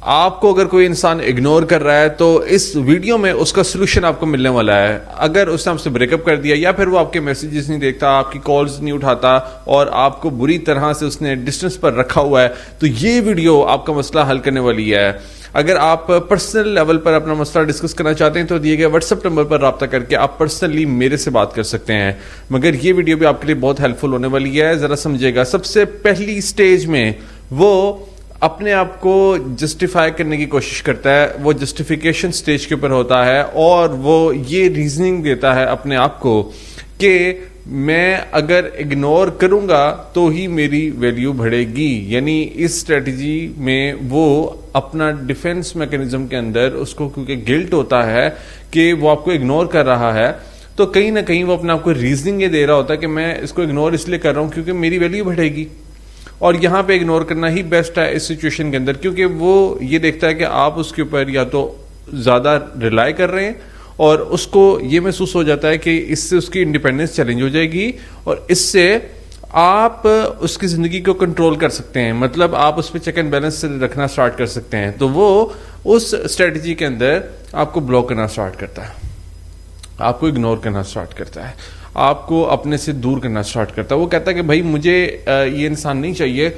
آپ کو اگر کوئی انسان اگنور کر رہا ہے تو اس ویڈیو میں اس کا سلوشن آپ کو ملنے والا ہے. اگر اس نے آپ سے بریک اپ کر دیا یا پھر وہ آپ کے میسیجز نہیں دیکھتا, آپ کی کالز نہیں اٹھاتا اور آپ کو بری طرح سے اس نے ڈسٹنس پر رکھا ہوا ہے, تو یہ ویڈیو آپ کا مسئلہ حل کرنے والی ہے. اگر آپ پرسنل لیول پر اپنا مسئلہ ڈسکس کرنا چاہتے ہیں تو دیے گئے واٹس ایپ نمبر پر رابطہ کر کے آپ پرسنلی میرے سے بات کر سکتے ہیں. مگر یہ ویڈیو بھی آپ کے لیے بہت ہیلپ فل ہونے والی ہے, ذرا سمجھے گا. سب سے پہلی سٹیج میں وہ اپنے آپ کو جسٹیفائی کرنے کی کوشش کرتا ہے, وہ جسٹیفیکیشن سٹیج کے اوپر ہوتا ہے اور وہ یہ ریزننگ دیتا ہے اپنے آپ کو کہ میں اگر اگنور کروں گا تو ہی میری ویلیو بڑھے گی. یعنی اس اسٹریٹجی میں وہ اپنا ڈیفنس میکینزم کے اندر اس کو کیونکہ گلٹ ہوتا ہے کہ وہ آپ کو اگنور کر رہا ہے, تو کہیں نہ کہیں وہ اپنے آپ کو ریزننگ یہ دے رہا ہوتا ہے کہ میں اس کو اگنور اس لیے کر رہا ہوں کیونکہ میری ویلیو بڑھے گی. اور یہاں پہ اگنور کرنا ہی بیسٹ ہے اس سچویشن کے اندر, کیونکہ وہ یہ دیکھتا ہے کہ آپ اس کے اوپر یا تو زیادہ ریلائی کر رہے ہیں اور اس کو یہ محسوس ہو جاتا ہے کہ اس سے اس کی انڈیپینڈنس چیلنج ہو جائے گی اور اس سے آپ اس کی زندگی کو کنٹرول کر سکتے ہیں. مطلب آپ اس پہ چیک اینڈ بیلنس رکھنا سٹارٹ کر سکتے ہیں. تو وہ اس اسٹریٹجی کے اندر آپ کو بلاک کرنا سٹارٹ کرتا ہے, آپ کو اگنور کرنا سٹارٹ کرتا ہے, آپ کو اپنے سے دور کرنا سٹارٹ کرتا ہے. وہ کہتا ہے کہ بھائی مجھے یہ انسان نہیں چاہیے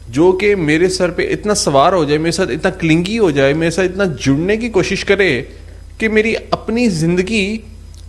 جو کہ میرے سر پہ اتنا سوار ہو جائے, میرے ساتھ اتنا کلنگی ہو جائے, میرے ساتھ اتنا جڑنے کی کوشش کرے کہ میری اپنی زندگی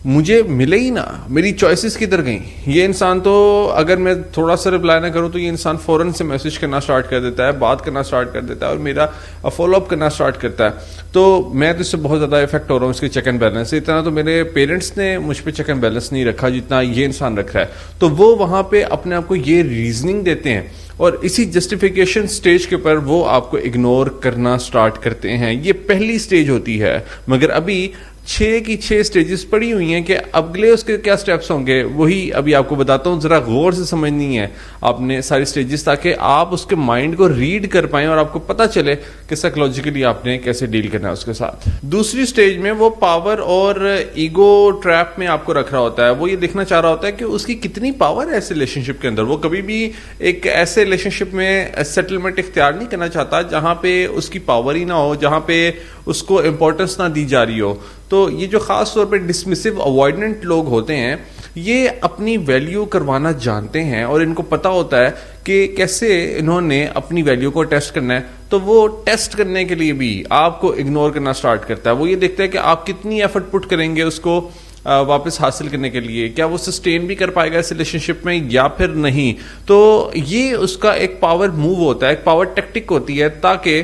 مجھے ملے ہی نہ, میری چوائسیز کدھر گئیں. یہ انسان تو اگر میں تھوڑا سا رپلائی نہ کروں تو یہ انسان فوراً سے میسج کرنا سٹارٹ کر دیتا ہے, بات کرنا سٹارٹ کر دیتا ہے اور میرا فالو اپ کرنا سٹارٹ کرتا ہے. تو میں تو اس سے بہت زیادہ افیکٹ ہو رہا ہوں اس کے چیک اینڈ بیلنس سے. اتنا تو میرے پیرنٹس نے مجھ پہ چیک اینڈ بیلنس نہیں رکھا جتنا یہ انسان رکھ رہا ہے. تو وہ وہاں پہ اپنے آپ کو یہ ریزننگ دیتے ہیں اور اسی جسٹیفیکیشن سٹیج کے پر وہ آپ کو اگنور کرنا سٹارٹ کرتے ہیں. یہ پہلی سٹیج ہوتی ہے, مگر ابھی 6 کی 6 سٹیجز پڑی ہوئی ہیں کہ اگلے اس کے کیا سٹیپس ہوں گے وہی ابھی آپ کو بتاتا ہوں. ذرا غور سے سمجھنی ہے آپ نے ساری سٹیجز تاکہ آپ اس کے مائنڈ کو ریڈ کر پائیں اور آپ کو پتا چلے کہ سائیکولوجیکلی آپ نے کیسے ڈیل کرنا ہے اس کے ساتھ. دوسری سٹیج میں وہ پاور اور ایگو ٹریپ میں آپ کو رکھ رہا ہوتا ہے. وہ یہ دیکھنا چاہ رہا ہوتا ہے کہ اس کی کتنی پاور ہے اس ریلیشن شپ کے اندر. وہ کبھی بھی ایک ایسے ریلیشن شپ میں سیٹلمنٹ اختیار نہیں کرنا چاہتا جہاں پہ اس کی پاور ہی نہ ہو, جہاں پہ اس کو امپورٹنس نہ دی جا رہی ہو. تو یہ جو خاص طور پہ ڈسمسیو اوائڈنٹ لوگ ہوتے ہیں یہ اپنی ویلیو کروانا جانتے ہیں اور ان کو پتا ہوتا ہے کہ کیسے انہوں نے اپنی ویلیو کو ٹیسٹ کرنا ہے. تو وہ ٹیسٹ کرنے کے لیے بھی آپ کو اگنور کرنا سٹارٹ کرتا ہے. وہ یہ دیکھتا ہے کہ آپ کتنی ایفرٹ پٹ کریں گے اس کو واپس حاصل کرنے کے لیے, کیا وہ سسٹین بھی کر پائے گا اس ریلیشن شپ میں یا پھر نہیں. تو یہ اس کا ایک پاور موو ہوتا ہے, ایک پاور ٹیکٹک ہوتی ہے تاکہ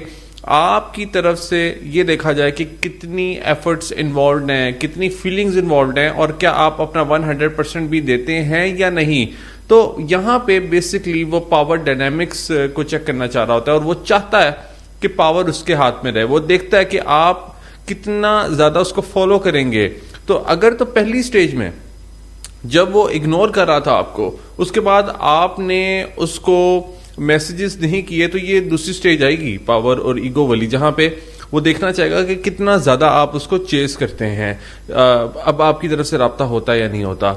آپ کی طرف سے یہ دیکھا جائے کہ کتنی ایفرٹس انوالوڈ ہیں, کتنی فیلنگز انوالوڈ ہیں اور کیا آپ اپنا 100% بھی دیتے ہیں یا نہیں. تو یہاں پہ بیسکلی وہ پاور ڈائنامکس کو چیک کرنا چاہ رہا ہوتا ہے اور وہ چاہتا ہے کہ پاور اس کے ہاتھ میں رہے. وہ دیکھتا ہے کہ آپ کتنا زیادہ اس کو فالو کریں گے. تو اگر تو پہلی سٹیج میں جب وہ اگنور کر رہا تھا آپ کو, اس کے بعد آپ نے اس کو میسیجز نہیں کیے, تو یہ دوسری سٹیج آئے گی پاور اور ایگو والی, جہاں پہ وہ دیکھنا چاہے گا کہ کتنا زیادہ آپ اس کو چیز کرتے ہیں, اب آپ کی طرف سے رابطہ ہوتا ہے یا نہیں ہوتا.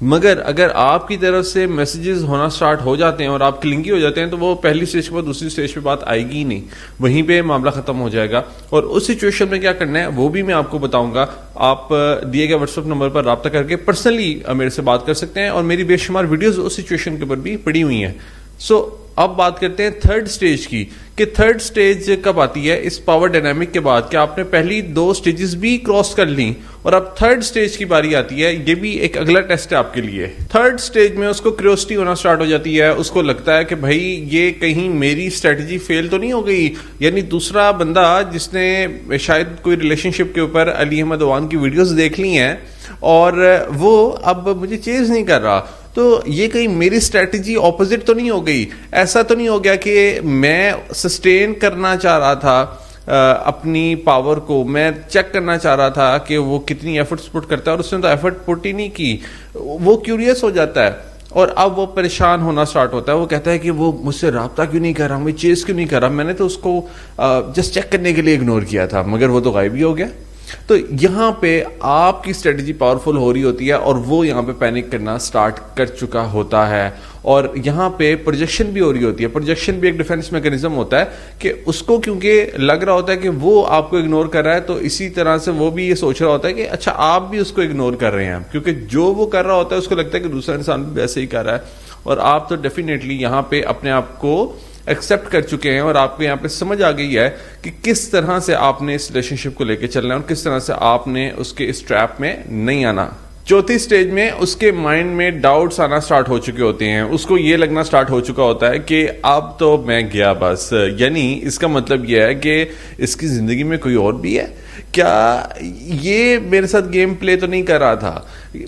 مگر اگر آپ کی طرف سے میسیجز ہونا سٹارٹ ہو جاتے ہیں اور آپ کلنگی ہو جاتے ہیں تو وہ پہلی سٹیج کے بعد دوسری سٹیج پہ بات آئے گی ہی نہیں, وہیں پہ معاملہ ختم ہو جائے گا. اور اس سچویشن میں کیا کرنا ہے وہ بھی میں آپ کو بتاؤں گا. آپ دیے گئے واٹس ایپ نمبر پر رابطہ کر کے پرسنلی میرے سے بات کر سکتے ہیں اور میری بے شمار ویڈیوز اس سچویشن کے اوپر بھی پڑی ہوئی ہیں. سو اب بات کرتے ہیں تھرڈ سٹیج کی کہ تھرڈ سٹیج کب آتی ہے اس پاور ڈائنامک کے بعد کہ آپ نے پہلی 2 سٹیجز بھی کراس کر لیں اور اب تھرڈ سٹیج کی باری آتی ہے. یہ بھی ایک اگلا ٹیسٹ ہے آپ کے لیے. تھرڈ سٹیج میں اس کو کیوریوسٹی ہونا سٹارٹ ہو جاتی ہے, اس کو لگتا ہے کہ بھائی یہ کہیں میری اسٹریٹجی فیل تو نہیں ہو گئی. یعنی دوسرا بندہ جس نے شاید کوئی ریلیشن شپ کے اوپر علی احمد اوان کی ویڈیوز دیکھ لی ہیں اور وہ اب مجھے چیز نہیں کر رہا, تو یہ کہیں میری اسٹریٹجی اپوزٹ تو نہیں ہو گئی. ایسا تو نہیں ہو گیا کہ میں سسٹین کرنا چاہ رہا تھا اپنی پاور کو, میں چیک کرنا چاہ رہا تھا کہ وہ کتنی ایفرٹس پٹ کرتا ہے اور اس نے تو ایفرٹ پٹ ہی نہیں کی. وہ کیوریس ہو جاتا ہے اور اب وہ پریشان ہونا سٹارٹ ہوتا ہے. وہ کہتا ہے کہ وہ مجھ سے رابطہ کیوں نہیں کر رہا, مجھے چیز کیوں نہیں کر رہا, میں نے تو اس کو جسٹ چیک کرنے کے لیے اگنور کیا تھا مگر وہ تو غائب ہی ہو گیا. تو یہاں پہ آپ کی اسٹریٹجی پاورفل ہو رہی ہوتی ہے اور وہ یہاں پہ پینک کرنا سٹارٹ کر چکا ہوتا ہے. اور یہاں پہ پروجیکشن بھی ہو رہی ہوتی ہے. پروجیکشن بھی ایک ڈیفینس میکینزم ہوتا ہے کہ اس کو کیونکہ لگ رہا ہوتا ہے کہ وہ آپ کو اگنور کر رہا ہے, تو اسی طرح سے وہ بھی یہ سوچ رہا ہوتا ہے کہ اچھا آپ بھی اس کو اگنور کر رہے ہیں, کیونکہ جو وہ کر رہا ہوتا ہے اس کو لگتا ہے کہ دوسرا انسان بھی ویسے ہی کر رہا ہے. اور آپ تو ڈیفینیٹلی یہاں پہ اپنے آپ کو ایکسپٹ کر چکے ہیں اور آپ کو یہاں پہ سمجھ آ گئی ہے کہ کس طرح سے آپ نے اس ریلیشن شپ کو لے کے چلنا ہے اور کس طرح سے آپ نے اس کے اس ٹریپ میں نہیں آنا. چوتھی سٹیج میں اس کے مائنڈ میں ڈاؤٹس آنا سٹارٹ ہو چکے ہوتے ہیں. اس کو یہ لگنا سٹارٹ ہو چکا ہوتا ہے کہ اب تو میں گیا بس, یعنی اس کا مطلب یہ ہے کہ اس کی زندگی میں کوئی اور بھی ہے کیا, یہ میرے ساتھ گیم پلے تو نہیں کر رہا تھا,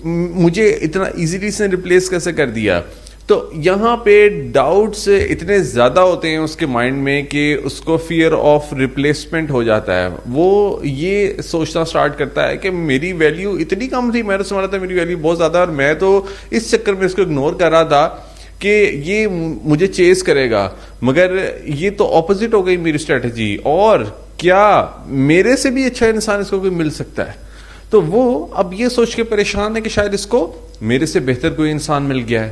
مجھے اتنا ایزیلی اس نے ریپلیس کیسے کر دیا. تو یہاں پہ ڈاؤٹس اتنے زیادہ ہوتے ہیں اس کے مائنڈ میں کہ اس کو فیئر آف ریپلیسمنٹ ہو جاتا ہے. وہ یہ سوچنا سٹارٹ کرتا ہے کہ میری ویلیو اتنی کم تھی, میں تو سمجھ رہا تھا میری ویلیو بہت زیادہ, اور میں تو اس چکر میں اس کو اگنور کر رہا تھا کہ یہ مجھے چیز کرے گا, مگر یہ تو اپوزٹ ہو گئی میری اسٹریٹجی, اور کیا میرے سے بھی اچھا انسان اس کو کوئی مل سکتا ہے. تو وہ اب یہ سوچ کے پریشان ہے کہ شاید اس کو میرے سے بہتر کوئی انسان مل گیا ہے,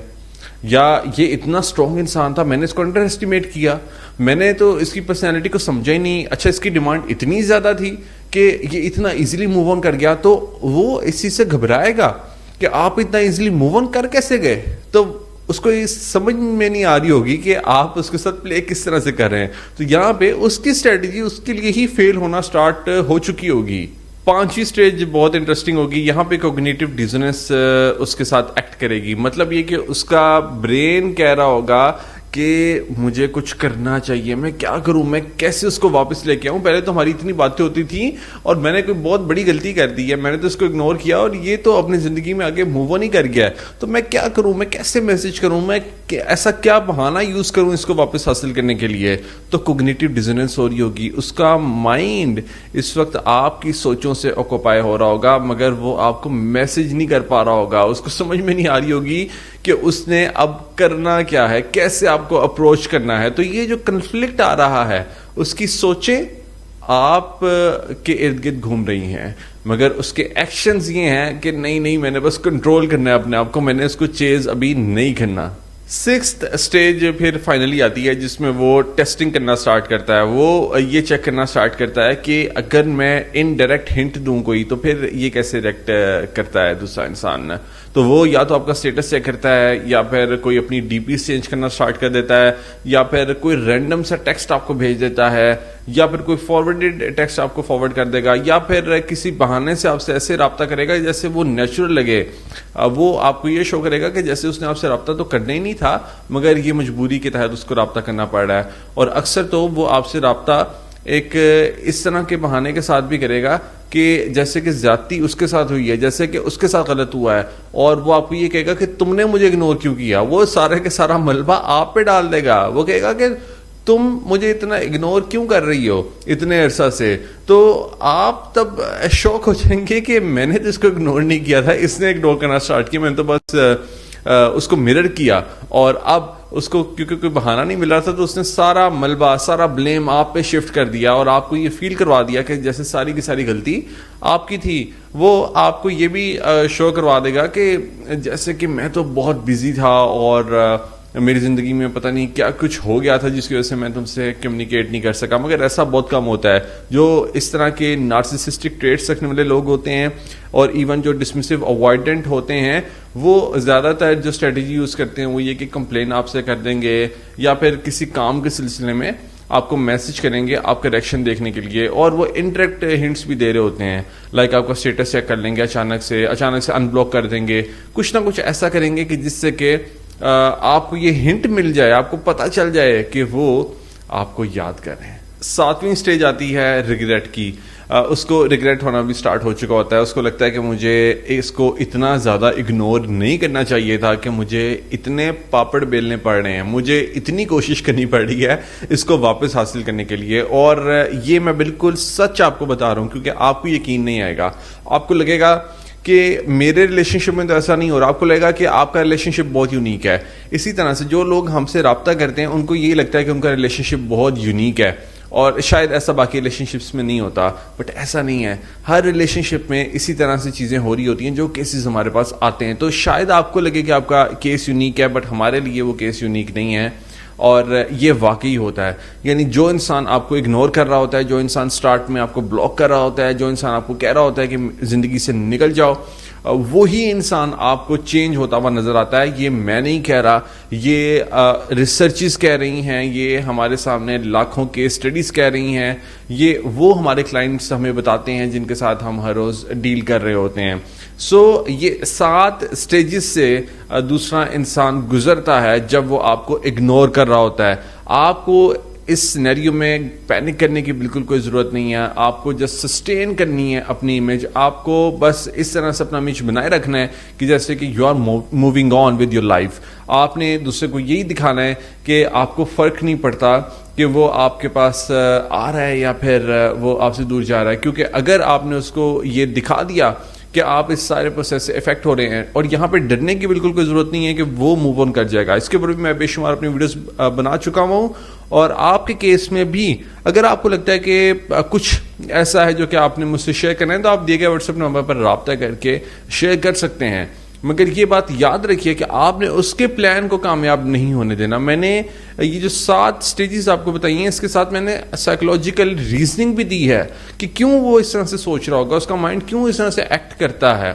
یا یہ اتنا اسٹرانگ انسان تھا, میں نے اس کو انڈر ایسٹیمیٹ کیا, میں نے تو اس کی پرسنالٹی کو سمجھا ہی نہیں. اچھا اس کی ڈیمانڈ اتنی زیادہ تھی کہ یہ اتنا ایزیلی موو آن کر گیا, تو وہ اس چیز سے گھبرائے گا کہ آپ اتنا ایزیلی موو آن کر کیسے گئے. تو اس کو یہ سمجھ میں نہیں آ رہی ہوگی کہ آپ اس کے ساتھ پلے کس طرح سے کر رہے ہیں. تو یہاں پہ اس کی اسٹریٹجی اس کے لیے ہی فیل ہونا سٹارٹ ہو چکی ہوگی. پانچویں سٹیج بہت انٹرسٹنگ ہوگی. یہاں پہ کوگنیٹو ڈیزوننس اس کے ساتھ ایکٹ کرے گی. مطلب یہ کہ اس کا برین کہہ رہا ہوگا کہ مجھے کچھ کرنا چاہیے, میں کیا کروں, میں کیسے اس کو واپس لے کے آؤں. پہلے تو ہماری اتنی باتیں ہوتی تھیں اور میں نے کوئی بہت بڑی غلطی کر دی ہے, میں نے تو اس کو اگنور کیا اور یہ تو اپنی زندگی میں آگے موو نہیں کر گیا ہے. تو میں کیا کروں, میں کیسے میسج کروں, میں ایسا کیا بہانہ یوز کروں اس کو واپس حاصل کرنے کے لیے. تو کوگنیٹو ڈیزوننس ہو رہی ہوگی. اس کا مائنڈ اس وقت آپ کی سوچوں سے آکوپائی ہو رہا ہوگا, مگر وہ آپ کو میسج نہیں کر پا رہا ہوگا. اس کو سمجھ میں نہیں آ رہی ہوگی کہ اس نے اب کرنا کیا ہے, کیسے آپ کو اپروچ کرنا ہے. تو یہ جو کنفلکٹ آ رہا ہے, اس کی سوچیں آپ کے ارد گرد گھوم رہی ہیں, مگر اس کے ایکشنز یہ ہیں کہ نہیں میں نے بس کنٹرول کرنا ہے اپنے آپ کو, میں نے اس کو چیز ابھی نہیں کرنا. سکستھ اسٹیج پھر فائنلی آتی ہے جس میں وہ ٹیسٹنگ کرنا سٹارٹ کرتا ہے. وہ یہ چیک کرنا سٹارٹ کرتا ہے کہ اگر میں انڈائریکٹ ہنٹ دوں کوئی تو پھر یہ کیسے ریئیکٹ کرتا ہے دوسرا انسان. تو وہ یا تو آپ کا اسٹیٹس چیک کرتا ہے, یا پھر کوئی اپنی ڈی پی چینج کرنا سٹارٹ کر دیتا ہے, یا پھر کوئی رینڈم سا ٹیکسٹ آپ کو بھیج دیتا ہے, یا پھر کوئی فارورڈڈ ٹیکسٹ آپ کو فارورڈ کر دے گا, یا پھر کسی بہانے سے آپ سے ایسے رابطہ کرے گا جیسے وہ نیچرل لگے. وہ آپ کو یہ شو کرے گا کہ جیسے اس نے آپ سے رابطہ تو کرنا ہی نہیں تھا, مگر یہ مجبوری کے تحت اس کو رابطہ کرنا پڑ رہا ہے. اور اکثر تو وہ آپ سے رابطہ ایک اس طرح کے بہانے کے ساتھ بھی کرے گا کہ جیسے کہ زیادتی اس کے ساتھ ہوئی ہے, جیسے کہ اس کے ساتھ غلط ہوا ہے, اور وہ آپ کو یہ کہے گا کہ تم نے مجھے اگنور کیوں کیا. وہ سارے کے سارا ملبہ آپ پہ ڈال دے گا. وہ کہے گا کہ تم مجھے اتنا اگنور کیوں کر رہی ہو اتنے عرصہ سے. تو آپ تب شوق ہو جائیں گے کہ میں نے تو اس کو اگنور نہیں کیا تھا, اس نے اگنور کرنا سٹارٹ کیا, میں نے تو بس اس کو مرر کیا, اور اب اس کو کیونکہ کوئی بہانہ نہیں مل رہا تھا تو اس نے سارا ملبہ سارا بلیم آپ پہ شفٹ کر دیا, اور آپ کو یہ فیل کروا دیا کہ جیسے ساری کی ساری غلطی آپ کی تھی. وہ آپ کو یہ بھی شو کروا دے گا کہ جیسے کہ میں تو بہت بزی تھا اور میری زندگی میں پتہ نہیں کیا کچھ ہو گیا تھا جس کی وجہ سے میں تم سے کمیونیکیٹ نہیں کر سکا. مگر ایسا بہت کم ہوتا ہے. جو اس طرح کے نارسسسٹک ٹریٹس رکھنے والے لوگ ہوتے ہیں, اور ایون جو ڈسمسو اوائڈنٹ ہوتے ہیں, وہ زیادہ تر جو اسٹریٹجی یوز کرتے ہیں وہ یہ کہ کمپلین آپ سے کر دیں گے, یا پھر کسی کام کے سلسلے میں آپ کو میسج کریں گے آپ کا ریئیکشن دیکھنے کے لیے, اور وہ انڈائریکٹ ہنٹس بھی دے رہے ہوتے ہیں. لائک آپ کا اسٹیٹس چیک کر لیں گے اچانک سے ان بلاک کر دیں گے, کچھ نہ کچھ ایسا کریں گے کہ جس سے کہ آپ کو یہ ہنٹ مل جائے, آپ کو پتہ چل جائے کہ وہ آپ کو یاد کر رہے ہیں. ساتویں سٹیج آتی ہے ریگریٹ کی. اس کو ریگریٹ ہونا بھی سٹارٹ ہو چکا ہوتا ہے. اس کو لگتا ہے کہ مجھے اس کو اتنا زیادہ اگنور نہیں کرنا چاہیے تھا, کہ مجھے اتنے پاپڑ بیلنے پڑ رہے ہیں, مجھے اتنی کوشش کرنی پڑ رہی ہے اس کو واپس حاصل کرنے کے لیے. اور یہ میں بالکل سچ آپ کو بتا رہا ہوں, کیونکہ آپ کو یقین نہیں آئے گا. آپ کو لگے گا کہ میرے ریلیشن شپ میں تو ایسا نہیں ہو رہا, آپ کو لگے گا کہ آپ کا ریلیشن شپ بہت یونیک ہے. اسی طرح سے جو لوگ ہم سے رابطہ کرتے ہیں ان کو یہ لگتا ہے کہ ان کا ریلیشن شپ بہت یونیک ہے, اور شاید ایسا باقی ریلیشن شپس میں نہیں ہوتا, بٹ ایسا نہیں ہے. ہر ریلیشن شپ میں اسی طرح سے چیزیں ہو رہی ہوتی ہیں جو کیسز ہمارے پاس آتے ہیں. تو شاید آپ کو لگے کہ آپ کا کیس یونیک ہے, بٹ ہمارے لیے وہ کیس یونیک نہیں ہے, اور یہ واقعی ہوتا ہے. یعنی جو انسان آپ کو اگنور کر رہا ہوتا ہے, جو انسان سٹارٹ میں آپ کو بلاک کر رہا ہوتا ہے, جو انسان آپ کو کہہ رہا ہوتا ہے کہ زندگی سے نکل جاؤ, وہی انسان آپ کو چینج ہوتا ہوا نظر آتا ہے. یہ میں نہیں کہہ رہا, یہ ریسرچز کہہ رہی ہیں, یہ ہمارے سامنے لاکھوں کے اسٹڈیز کہہ رہی ہیں, یہ وہ ہمارے کلائنٹس ہمیں بتاتے ہیں جن کے ساتھ ہم ہر روز ڈیل کر رہے ہوتے ہیں. سو یہ 7 اسٹیجز سے دوسرا انسان گزرتا ہے جب وہ آپ کو اگنور کر رہا ہوتا ہے. آپ کو اس سینیریو میں پینک کرنے کی بالکل کوئی ضرورت نہیں ہے. آپ کو جسٹ سسٹین کرنی ہے اپنی امیج. آپ کو بس اس طرح سے اپنا امیج بنائے رکھنا ہے کہ جیسے کہ you are moving on with your life. آپ نے دوسرے کو یہی دکھانا ہے کہ آپ کو فرق نہیں پڑتا کہ وہ آپ کے پاس آ رہا ہے یا پھر وہ آپ سے دور جا رہا ہے, کیونکہ اگر آپ نے اس کو یہ دکھا دیا کہ آپ اس سارے پروسیس سے افیکٹ ہو رہے ہیں, اور یہاں پہ ڈرنے کی بالکل کوئی ضرورت نہیں ہے کہ وہ موو آن کر جائے گا. اس کے اوپر بھی میں بے شمار اپنی ویڈیوز بنا چکا ہوں, اور آپ کے کیس میں بھی اگر آپ کو لگتا ہے کہ کچھ ایسا ہے جو کہ آپ نے مجھ سے شیئر کرنا ہے, تو آپ دیے گئے واٹس ایپ نمبر پر رابطہ کر کے شیئر کر سکتے ہیں. مگر یہ بات یاد رکھیے کہ آپ نے اس کے پلان کو کامیاب نہیں ہونے دینا. میں نے یہ جو 7 سٹیجز آپ کو بتائی ہیں, اس کے ساتھ میں نے سائیکولوجیکل ریزننگ بھی دی ہے کہ کیوں وہ اس طرح سے سوچ رہا ہوگا, اس کا مائنڈ کیوں اس طرح سے ایکٹ کرتا ہے.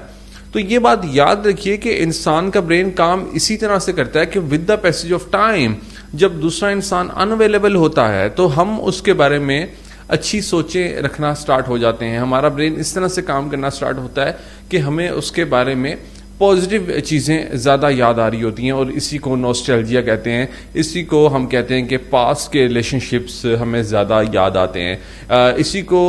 تو یہ بات یاد رکھیے کہ انسان کا برین کام اسی طرح سے کرتا ہے کہ with the passage of time جب دوسرا انسان انویلیبل ہوتا ہے تو ہم اس کے بارے میں اچھی سوچیں رکھنا سٹارٹ ہو جاتے ہیں. ہمارا برین اس طرح سے کام کرنا سٹارٹ ہوتا ہے کہ ہمیں اس کے بارے میں پازیٹیو چیزیں زیادہ یاد آ رہی ہوتی ہیں, اور اسی کو نوسٹیلجیا کہتے ہیں. اسی کو ہم کہتے ہیں کہ پاسٹ کے ریلیشن شپس ہمیں زیادہ یاد آتے ہیں. اسی کو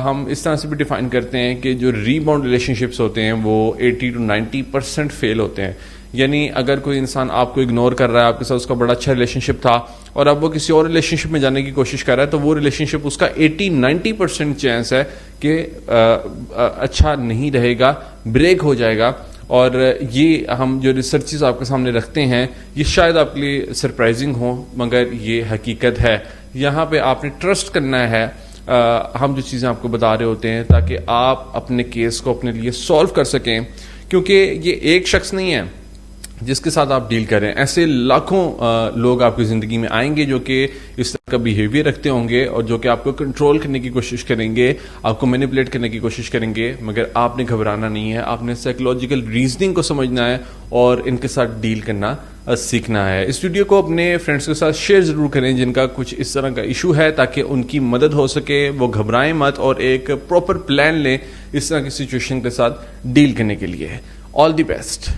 ہم اس طرح سے بھی ڈیفائن کرتے ہیں کہ جو ری باؤنڈ ریلیشن شپس ہوتے ہیں وہ 80 to 90% فیل ہوتے ہیں. یعنی اگر کوئی انسان آپ کو اگنور کر رہا ہے, آپ کے ساتھ اس کا بڑا اچھا ریلیشن شپ تھا, اور اب وہ کسی اور ریلیشن شپ میں جانے کی کوشش کر رہا ہے, تو وہ ریلیشن شپ اس کا 80-90% چانس ہے کہ اچھا نہیں رہے گا, بریک ہو جائے گا. اور یہ ہم جو ریسرچز آپ کے سامنے رکھتے ہیں یہ شاید آپ کے لیے سرپرائزنگ ہو, مگر یہ حقیقت ہے. یہاں پہ آپ نے ٹرسٹ کرنا ہے ہم جو چیزیں آپ کو بتا رہے ہوتے ہیں, تاکہ آپ اپنے کیس کو اپنے لیے سولو کر سکیں. کیونکہ یہ ایک شخص نہیں ہے جس کے ساتھ آپ ڈیل کریں, ایسے لاکھوں لوگ آپ کی زندگی میں آئیں گے جو کہ اس طرح کا بیہیویئر رکھتے ہوں گے, اور جو کہ آپ کو کنٹرول کرنے کی کوشش کریں گے, آپ کو مینیپولیٹ کرنے کی کوشش کریں گے. مگر آپ نے گھبرانا نہیں ہے, آپ نے سائیکولوجیکل ریزننگ کو سمجھنا ہے اور ان کے ساتھ ڈیل کرنا سیکھنا ہے. اس ویڈیو کو اپنے فرینڈس کے ساتھ شیئر ضرور کریں جن کا کچھ اس طرح کا ایشو ہے, تاکہ ان کی مدد ہو سکے, وہ گھبرائیں مت اور ایک پراپر پلان لیں اس طرح کی سچویشن کے ساتھ ڈیل کرنے کے لیے. آل دی بیسٹ.